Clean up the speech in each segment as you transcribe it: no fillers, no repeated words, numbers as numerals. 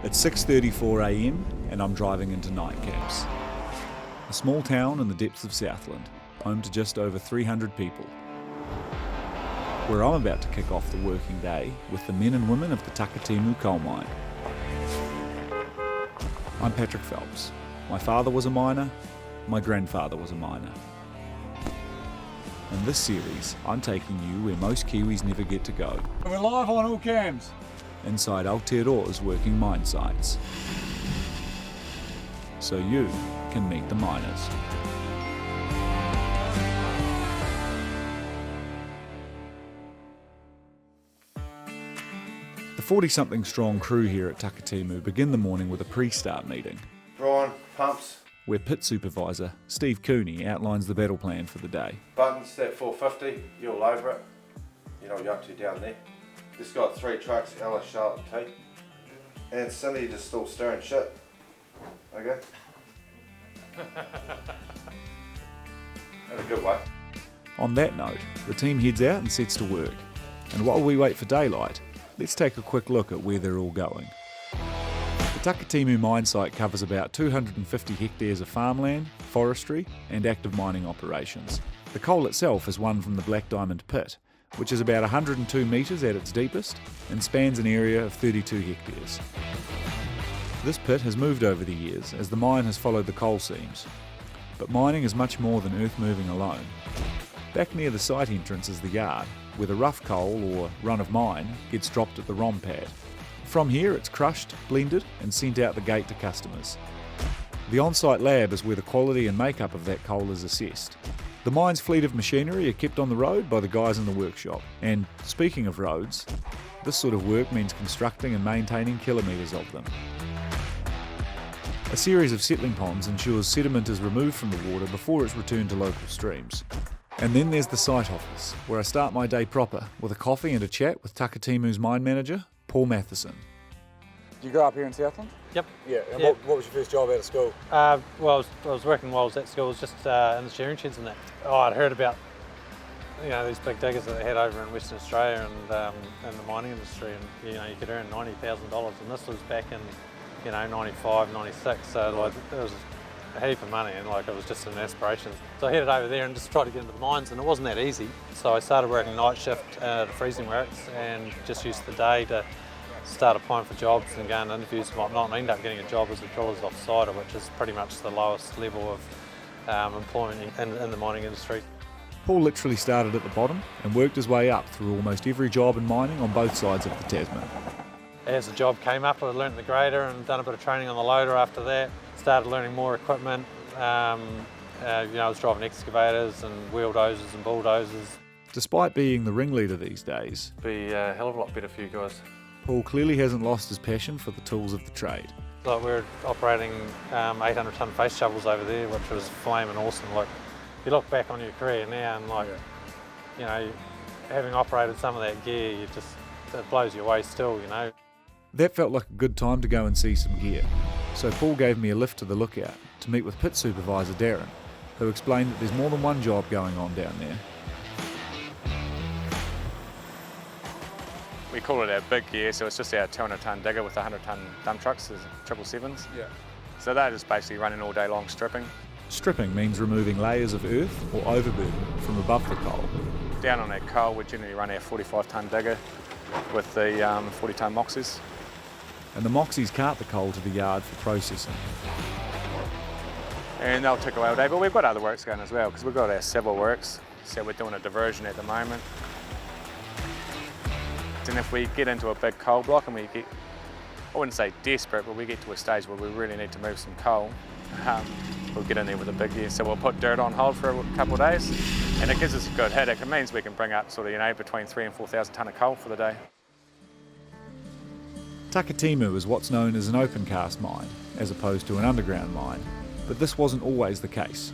It's 6:34 a.m. and I'm driving into Nightcaps, a small town in the depths of Southland, home to just over 300 people, where I'm about to kick off the working day with the men and women of the Takitimu coal mine. I'm Patrick Phelps. My father was a miner, my grandfather was a miner. In this series, I'm taking you where most Kiwis never get to go. We're live on all cams. Inside Aotearoa's working mine sites, so you can meet the miners. The 40-something strong crew here at Takitimu begin the morning with a pre-start meeting, Brian, pumps, where pit supervisor Steve Cooney outlines the battle plan for the day. buttons, that 450, you'll over it. You know what you're up to down there. Just got 3 trucks, Ella, Charlotte, T. And Cindy just still stirring shit. Okay? In a good way. On that note, the team heads out and sets to work. And while we wait for daylight, let's take a quick look at where they're all going. The Takitimu mine site covers about 250 hectares of farmland, forestry and active mining operations. The coal itself is won from the Black Diamond pit, which is about 102 metres at its deepest and spans an area of 32 hectares. This pit has moved over the years as the mine has followed the coal seams. But mining is much more than earth moving alone. Back near the site entrance is the yard, where the rough coal, or run of mine, gets dropped at the ROM pad. From here it's crushed, blended and sent out the gate to customers. The on-site lab is where the quality and makeup of that coal is assessed. The mine's fleet of machinery are kept on the road by the guys in the workshop. And speaking of roads, this sort of work means constructing and maintaining kilometres of them. A series of settling ponds ensures sediment is removed from the water before it's returned to local streams. And then there's the site office, where I start my day proper with a coffee and a chat with Takitimu's mine manager, Paul Matheson. Did you grow up here in Southland? Yep. Yeah. And Yep. What was your first job out of school? Well, I was working while I was at school. I was just in the shearing sheds and that. Oh, I'd heard about these big diggers that they had over in Western Australia and the mining industry, and you could earn $90,000, and this was back in 95, 96. So like it was a heap of money, and like it was just an aspiration. So I headed over there and just tried to get into the mines, and it wasn't that easy. So I started working night shift at the freezing works and just used the day to start applying for jobs and going to interviews and whatnot, and I ended up getting a job as a driller's offsider, which is pretty much the lowest level of employment in the mining industry. Paul literally started at the bottom and worked his way up through almost every job in mining on both sides of the Tasman. As the job came up, I learnt the grader and done a bit of training on the loader after that. Started learning more equipment. I was driving excavators and wheel dozers and bulldozers. Despite being the ringleader these days, Be a hell of a lot better for you guys. Paul clearly hasn't lost his passion for the tools of the trade. Like we're operating 800-ton face shovels over there, which was flaming awesome. Like you look back on your career now and having operated some of that gear, it blows you away still. That felt like a good time to go and see some gear. So Paul gave me a lift to the lookout to meet with pit supervisor Darren, who explained that there's more than one job going on down there. We call it our big gear, so it's just our 200-ton digger with 100-ton dump trucks, the 777s. Yeah. So they're just basically running all day long stripping. Stripping means removing layers of earth or overburden from above the coal. Down on that coal, we generally run our 45-ton digger with the 40-ton moxies. And the moxies cart the coal to the yard for processing. And they'll tick away all day, but we've got other works going as well, because we've got our civil works, so we're doing a diversion at the moment. And if we get into a big coal block and we get, I wouldn't say desperate, but we get to a stage where we really need to move some coal, we'll get in there with a big gear. So we'll put dirt on hold for a couple of days, and it gives us a good headache. It means we can bring up between 3,000 and 4,000 tonne of coal for the day. Takitimu is what's known as an open cast mine, as opposed to an underground mine, but this wasn't always the case.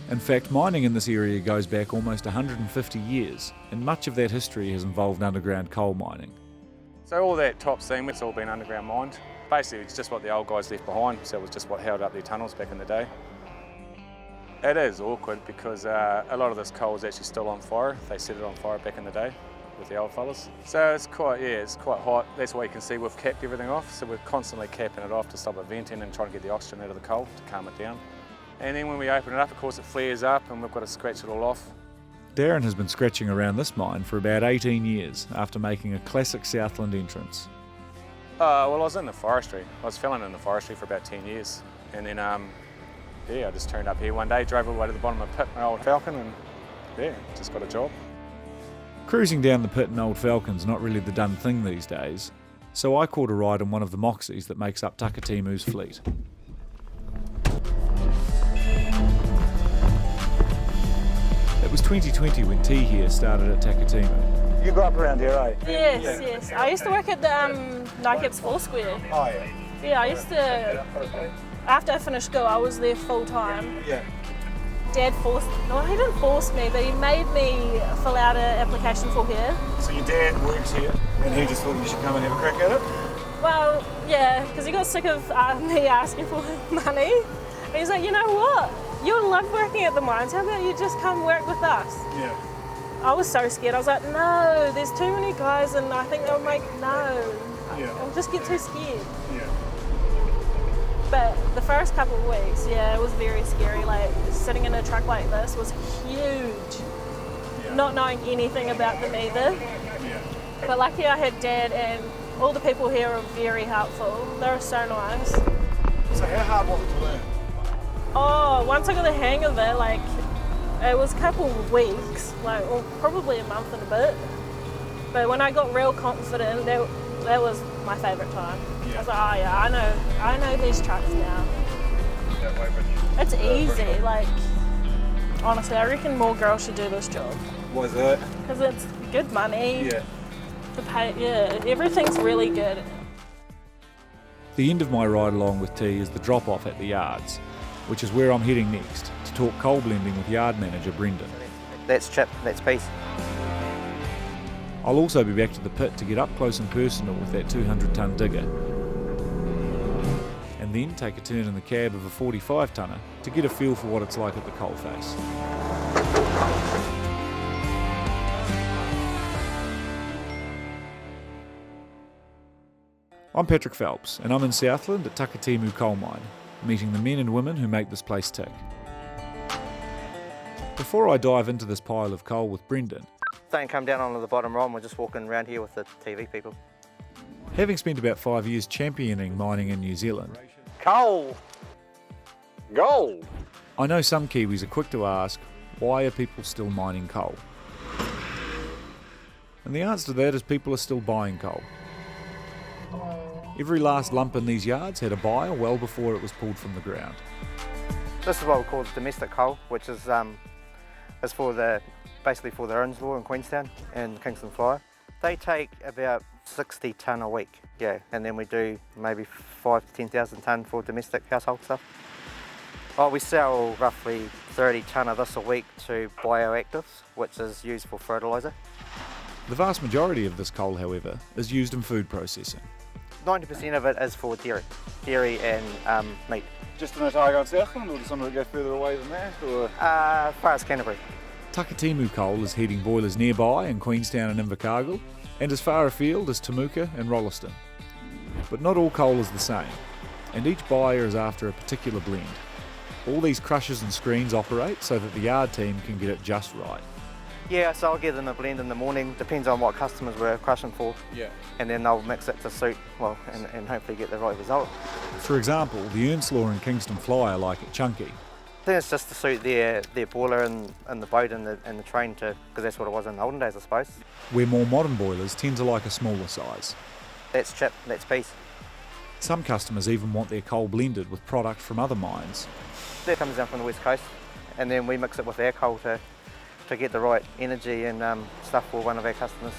In fact, mining in this area goes back almost 150 years, and much of that history has involved underground coal mining. So all that top seam, it's all been underground mined. Basically, it's just what the old guys left behind, so it was just what held up their tunnels back in the day. It is awkward because a lot of this coal is actually still on fire. They set it on fire back in the day. with the old fellas. So it's quite hot. That's why you can see we've capped everything off. So we're constantly capping it off to stop it venting and trying to get the oxygen out of the coal to calm it down. And then when we open it up, of course, it flares up and we've got to scratch it all off. Darren has been scratching around this mine for about 18 years after making a classic Southland entrance. Well, I was in the forestry. I was felling in the forestry for about 10 years. And then, I just turned up here one day, drove all the way to the bottom of the pit in an old Falcon and, just got a job. Cruising down the pit in Old Falcon's not really the done thing these days, so I caught a ride in one of the Moxies that makes up Takitimu's fleet. It was 2020 when tea here started at Takitimu. You grew up around here, eh? Yes. I used to work at the Nike's Foursquare. Oh, yeah. Yeah, I used to, after I finished school, I was there full time. Yeah. Dad he didn't force me, but he made me fill out an application for here. So your dad works here, and he just thought you should come and have a crack at it? Well, yeah, because he got sick of me asking for money. And he's like, you know what? You'll love working at the mines. How about you just come work with us? Yeah. I was so scared. I was like, no, there's too many guys, and I think they'll make Yeah. I'll just get too scared. Yeah. But the first couple of weeks, it was very scary. Like sitting in a truck like this was huge. Yeah. Not knowing anything about them either. Yeah. But lucky I had Dad, and all the people here are very helpful. They're so nice. So how hard was it to learn? Oh, once I got the hang of it, like it was a couple of weeks, or probably a month and a bit. But when I got real confident, that was my favourite time. Yeah. I was like, oh yeah, I know these trucks now. It's easy, like honestly, I reckon more girls should do this job. Why is that? Because it's good money. Yeah. The pay, everything's really good. The end of my ride along with tea is the drop-off at the yards, which is where I'm heading next to talk coal blending with yard manager Brendan. That's chip, that's piece. I'll also be back to the pit to get up close and personal with that 200-tonne digger, and then take a turn in the cab of a 45-tonner to get a feel for what it's like at the coalface. I'm Patrick Phelps, and I'm in Southland at Takitimu coal mine, meeting the men and women who make this place tick. Before I dive into this pile of coal with Brendan, Don't come down onto the bottom row, and we're just walking around here with the TV people. having spent about 5 years championing mining in New Zealand, Coal! Gold! I know some Kiwis are quick to ask, why are people still mining coal? And the answer to that is people are still buying coal. Every last lump in these yards had a buyer well before it was pulled from the ground. This is what we call domestic coal, which is basically for the Owensville in Queenstown and Kingston Flyer. They take about 60 tonne a week, and then we do maybe 5,000 to 10,000 tonne for domestic household stuff. We sell roughly 30 tonne of this a week to bioactives, which is used for fertiliser. The vast majority of this coal, however, is used in food processing. 90% of it is for dairy and meat. Just in Otago and Southland, or does some of it go further away than that? Or? As far as Canterbury. Takitimu coal is heating boilers nearby in Queenstown and Invercargill, and as far afield as Temuka and Rolleston. But not all coal is the same, and each buyer is after a particular blend. All these crushers and screens operate so that the yard team can get it just right. Yeah, so I'll give them a blend in the morning, depends on what customers we're crushing for. Yeah. And then they'll mix it to suit, and hopefully get the right result. For example, the Owensville and Kingston Flyer like it chunky, I think it's just to suit their boiler and the boat and the train, because that's what it was in the olden days, I suppose. where more modern boilers tend to like a smaller size. That's chip, that's piece. Some customers even want their coal blended with product from other mines. That comes down from the west coast, and then we mix it with our coal to get the right energy and stuff for one of our customers.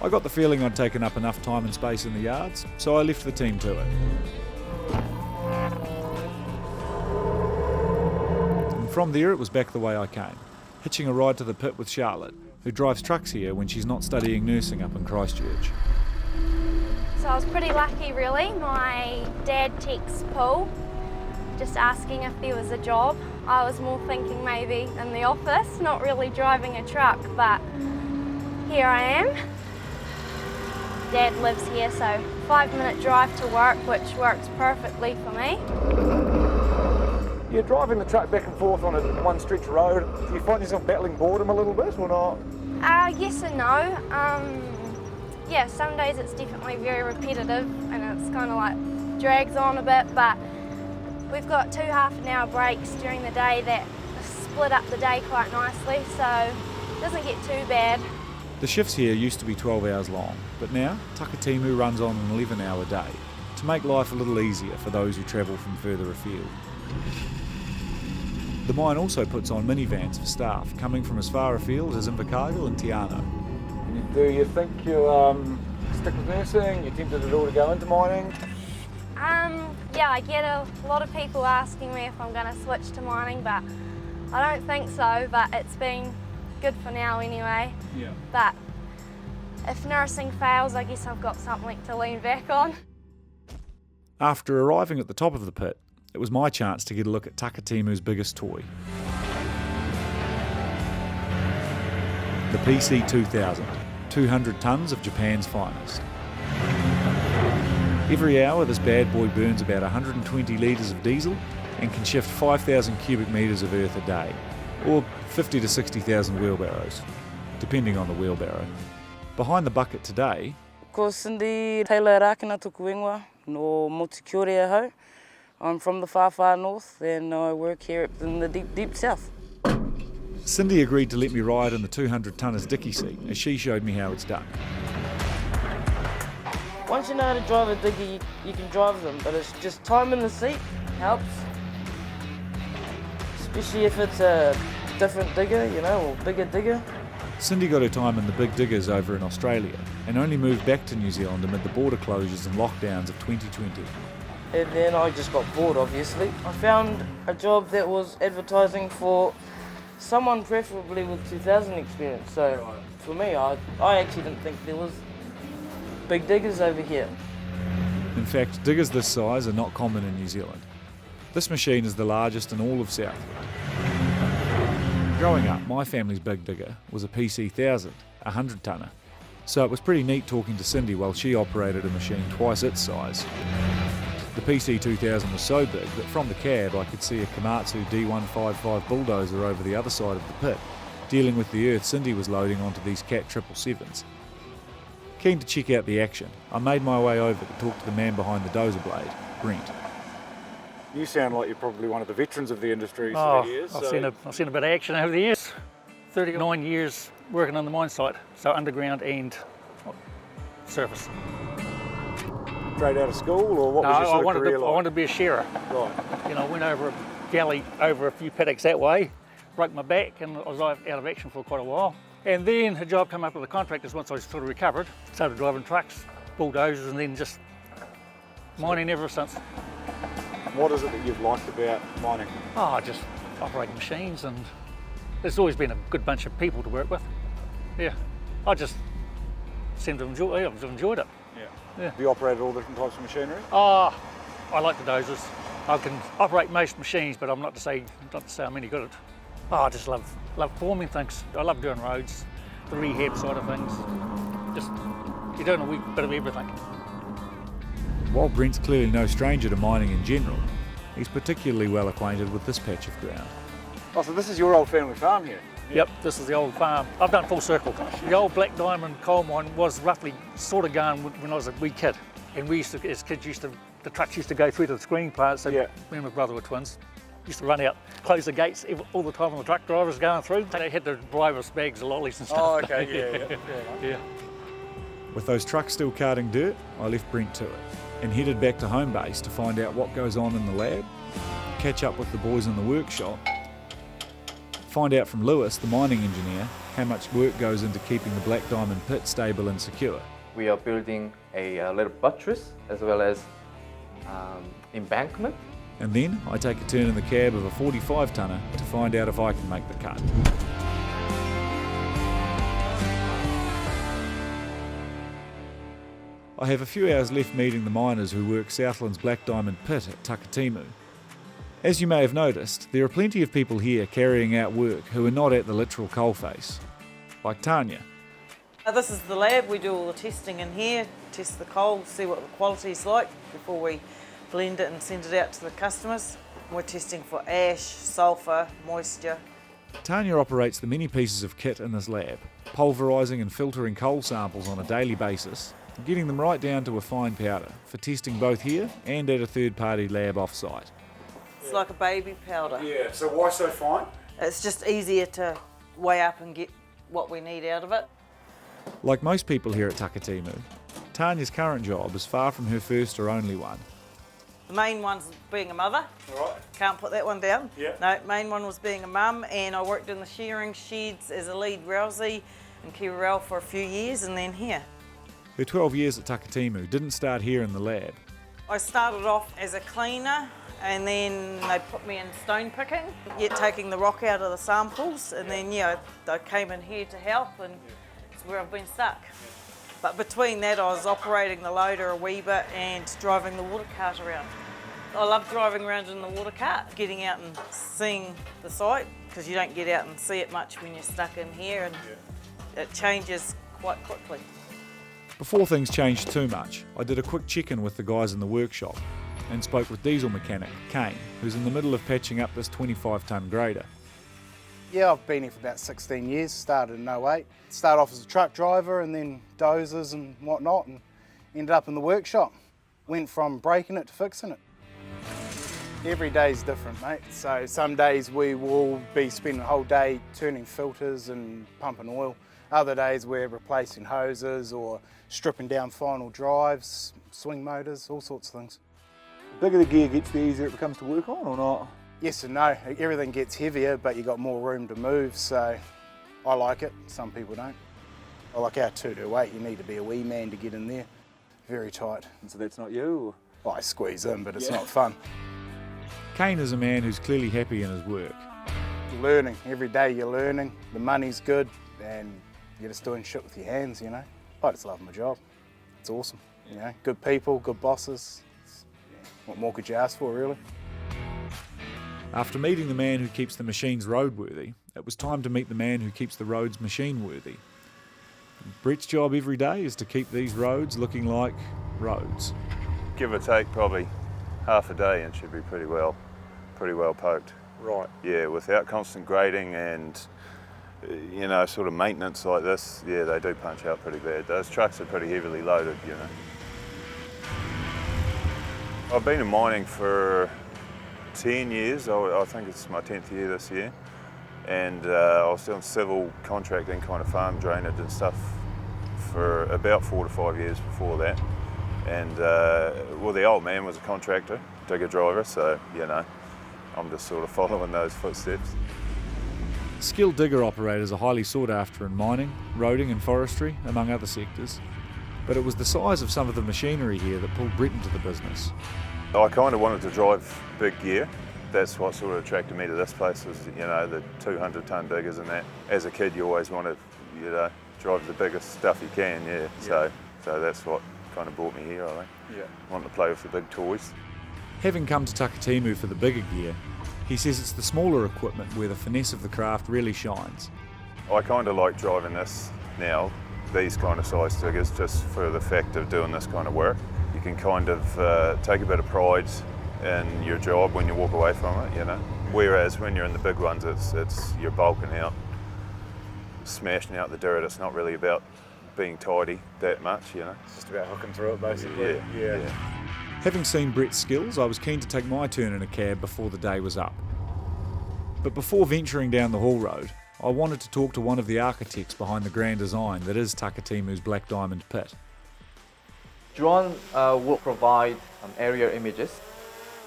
I got the feeling I'd taken up enough time and space in the yards, so I left the team to it. And from there it was back the way I came, hitching a ride to the pit with Charlotte, who drives trucks here when she's not studying nursing up in Christchurch. So I was pretty lucky really. My dad texted Paul just asking if there was a job. I was more thinking maybe in the office, not really driving a truck, but here I am. Dad lives here, so 5-minute drive to work, which works perfectly for me. You're driving the truck back and forth on one stretch of road. Do you find yourself battling boredom a little bit or not? Yes and no. Yeah, some days it's definitely very repetitive and it's kind of like drags on a bit, but we've got 2 half-an-hour breaks during the day that split up the day quite nicely, so it doesn't get too bad. The shifts here used to be 12 hours long, but now Takitimu runs on an 11-hour day to make life a little easier for those who travel from further afield. The mine also puts on minivans for staff coming from as far afield as Invercargill and Tiano. Do you think you'll stick with nursing? You're tempted at all to go into mining? Yeah, I get a lot of people asking me if I'm going to switch to mining, but I don't think so, but it's been good for now anyway. Yeah. But if nursing fails, I guess I've got something to lean back on. After arriving at the top of the pit, it was my chance to get a look at Takitimu's biggest toy. The PC-2000, 200 tonnes of Japan's finest. Every hour this bad boy burns about 120 litres of diesel and can shift 5,000 cubic metres of earth a day, or 50 to 60,000 wheelbarrows, depending on the wheelbarrow. Behind the bucket today, Ko Cindy Taylor Rakina Tukuingwa, no Motukurea ho. I'm from the far north and I work here in the deep south. Cindy agreed to let me ride in the 200 tonner's dicky seat as she showed me how it's done. Once you know how to drive a digger, you can drive them, but it's just time in the seat helps. Especially if it's a different digger, you know, or bigger digger. Cindy got her time in the big diggers over in Australia and only moved back to New Zealand amid the border closures and lockdowns of 2020. And then I just got bored, obviously. I found a job that was advertising for someone preferably with 2000 experience. So for me, I actually didn't think there was big diggers over here. In fact, diggers this size are not common in New Zealand. This machine is the largest in all of Southland. Growing up, my family's big digger was a PC-1000, a 100-tonner. So it was pretty neat talking to Cindy while she operated a machine twice its size. The PC-2000 was so big that from the cab I could see a Komatsu D155 bulldozer over the other side of the pit, dealing with the earth Cindy was loading onto these Cat 777s. Keen to check out the action, I made my way over to talk to the man behind the dozer blade, Brent. You sound like you're probably one of the veterans of the industry. I've seen a bit of action over the years. 39 years working on the mine site, so underground and surface. Straight out of school, or what was your sort of career like? I wanted to be a shearer. Right. You know, I went over a galley over a few paddocks that way, broke my back, and I was out of action for quite a while. And then a job came up with the contractors once I sort of recovered. Started driving trucks, bulldozers, and then just mining ever since. What is it that you've liked about mining? Oh, just operating machines, and there's always been a good bunch of people to work with. Yeah, I just seem to enjoy it. I've enjoyed it. Yeah. Have you operated all different types of machinery? Oh, I like the dozers. I can operate most machines, but I'm not to say I'm any good at it. Oh, I just love forming things. I love doing roads, the rehab side of things. Just, you're doing a bit of everything. While Brent's clearly no stranger to mining in general, he's particularly well acquainted with this patch of ground. Oh, so this is your old family farm here? Yep, this is the old farm. I've done full circle. The old Black Diamond coal mine was roughly sort of going when I was a wee kid. And we used to, as kids, the trucks used to go through to the screen plant, so me and my brother were twins. Used to run out, close the gates all the time when the truck drivers going through. They had to bribe us bags of lollies and stuff. Oh, okay, yeah. With those trucks still carting dirt, I left Brent to it and headed back to home base to find out what goes on in the lab, catch up with the boys in the workshop, find out from Lewis, the mining engineer, how much work goes into keeping the Black Diamond pit stable and secure. We are building a little buttress as well as embankment. And then I take a turn in the cab of a 45-tonner to find out if I can make the cut. I have a few hours left meeting the miners who work Southland's Black Diamond pit at Takitimu. As you may have noticed, there are plenty of people here carrying out work who are not at the literal coalface, like Tanya. This is the lab. We do all the testing in here, test the coal, see what the quality's like before we blend it and send it out to the customers. We're testing for ash, sulphur, moisture. Tanya operates the many pieces of kit in this lab, pulverising and filtering coal samples on a daily basis, getting them right down to a fine powder for testing both here and at a third-party lab off-site. It's like a baby powder. Yeah, so why so fine? It's just easier to weigh up and get what we need out of it. Like most people here at Takitimu, Tanya's current job is far from her first or only one. The main one's being a mother. All right. Can't put that one down. Yeah. No, main one was being a mum, and I worked in the shearing sheds as a lead rousey in Kirrell for a few years, and then here. Her 12 years at Takitimu didn't start here in the lab. I started off as a cleaner, and then they put me in stone picking, yet taking the rock out of the samples, and then I came in here to help, and it's where I've been stuck. But between that, I was operating the loader a wee bit and driving the water cart around. I love driving around in the water cart, getting out and seeing the site, because you don't get out and see it much when you're stuck in here, and it changes quite quickly. Before things changed too much, I did a quick check-in with the guys in the workshop and spoke with diesel mechanic Kane, who's in the middle of patching up this 25-tonne grader. Yeah, I've been here for about 16 years, started in 08. Started off as a truck driver and then dozers and whatnot, and ended up in the workshop. Went from breaking it to fixing it. Every day's different, mate. So some days we will be spending the whole day turning filters and pumping oil. Other days we're replacing hoses or stripping down final drives, swing motors, all sorts of things. The bigger the gear gets, the easier it becomes to work on, or not? Yes and no. Everything gets heavier, but you got more room to move, so I like it. Some people don't. I like our 228, you need to be a wee man to get in there. Very tight. And so that's not you? Well, I squeeze in, but it's not fun. Kane is a man who's clearly happy in his work. Learning. Every day you're learning. The money's good, and you're just doing shit with your hands, you know. I just love my job. It's awesome. You know, good people, good bosses. What more could you ask for, really? After meeting the man who keeps the machines roadworthy, it was time to meet the man who keeps the roads machine-worthy. Brett's job every day is to keep these roads looking like roads. Give or take probably half a day and should be pretty well poked. Right. Yeah, without constant grading and sort of maintenance like this, yeah, they do punch out pretty bad. Those trucks are pretty heavily loaded, you know. I've been in mining for 10 years, I think it's my 10th year this year, and I was doing civil contracting, kind of farm drainage and stuff for about 4 to 5 years before that. And the old man was a contractor, digger driver, so I'm just sort of following those footsteps. Skilled digger operators are highly sought after in mining, roading and forestry, among other sectors. But it was the size of some of the machinery here that pulled Brett into the business. I kind of wanted to drive big gear. That's what sort of attracted me to this place was, the 200-tonne diggers and that. As a kid, you always want to, drive the biggest stuff you can, yeah. So that's what kind of brought me here, I think. Yeah. Wanting to play with the big toys. Having come to Takitimu for the bigger gear, he says it's the smaller equipment where the finesse of the craft really shines. I kind of like driving this now, these kind of size diggers, just for the fact of doing this kind of work. You can kind of take a bit of pride in your job when you walk away from it, Whereas when you're in the big ones, it's you're bulking out, smashing out the dirt. It's not really about being tidy that much, It's just about hooking through it, basically. Yeah. Having seen Brett's skills, I was keen to take my turn in a cab before the day was up. But before venturing down the haul road, I wanted to talk to one of the architects behind the grand design that is Takitimu's Black Diamond Pit. Drone will provide aerial images,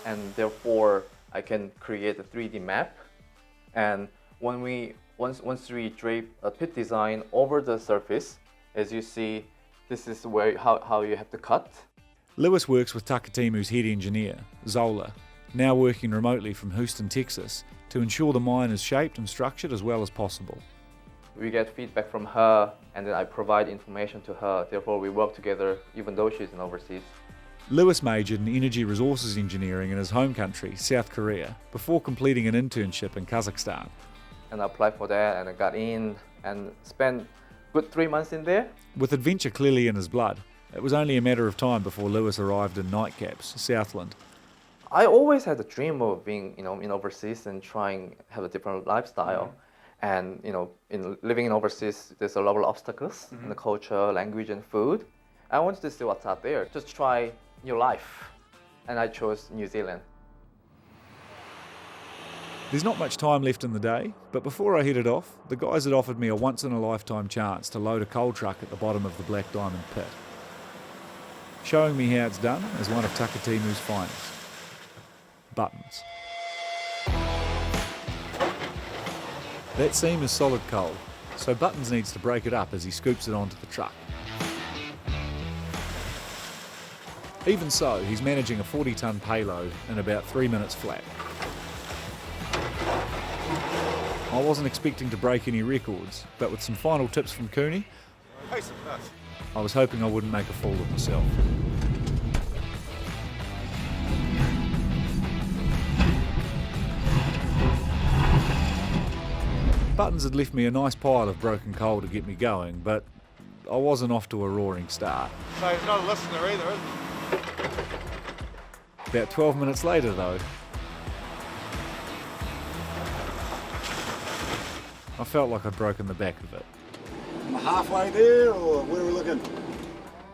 and therefore I can create a 3D map. And once we drape a pit design over the surface, as you see, this is how you have to cut. Lewis works with Takitimu's head engineer, Zola, now working remotely from Houston, Texas, to ensure the mine is shaped and structured as well as possible. We get feedback from her, and then I provide information to her. Therefore, we work together, even though she's in overseas. Lewis majored in energy resources engineering in his home country, South Korea, before completing an internship in Kazakhstan. And I applied for that, and I got in, and spent good 3 months in there. With adventure clearly in his blood, it was only a matter of time before Lewis arrived in Nightcaps, Southland. I always had a dream of being, in overseas and trying have a different lifestyle. And in living in overseas, there's a lot of obstacles in the culture, language, and food. I wanted to see what's out there, just try new life, and I chose New Zealand. There's not much time left in the day, but before I headed off, the guys had offered me a once-in-a-lifetime chance to load a coal truck at the bottom of the Black Diamond pit, showing me how it's done as one of Takitimu's finest. Buttons. That seam is solid coal, so Buttons needs to break it up as he scoops it onto the truck. Even so, he's managing a 40-tonne payload in about 3 minutes flat. I wasn't expecting to break any records, but with some final tips from Cooney, I was hoping I wouldn't make a fool of myself. Buttons had left me a nice pile of broken coal to get me going, but I wasn't off to a roaring start. So he's not a listener either, is he? About 12 minutes later though, I felt like I'd broken the back of it. Am I halfway there, or where are we looking?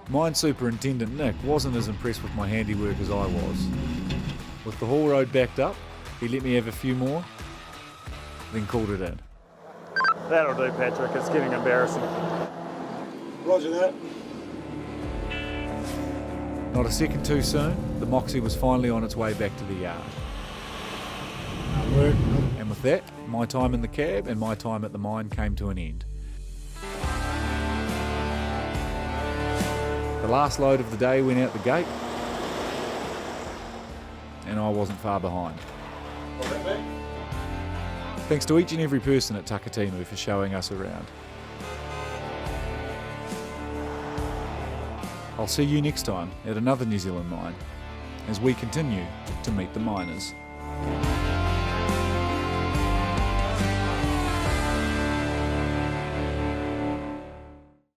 Mine Superintendent Nick wasn't as impressed with my handiwork as I was. With the haul road backed up, he let me have a few more, then called it in. That'll do, Patrick. It's getting embarrassing. Roger that. Not a second too soon, the Moxie was finally on its way back to the yard. And with that, my time in the cab and my time at the mine came to an end. The last load of the day went out the gate, and I wasn't far behind. Thanks to each and every person at Takitimu for showing us around. I'll see you next time at another New Zealand mine as we continue to meet the miners.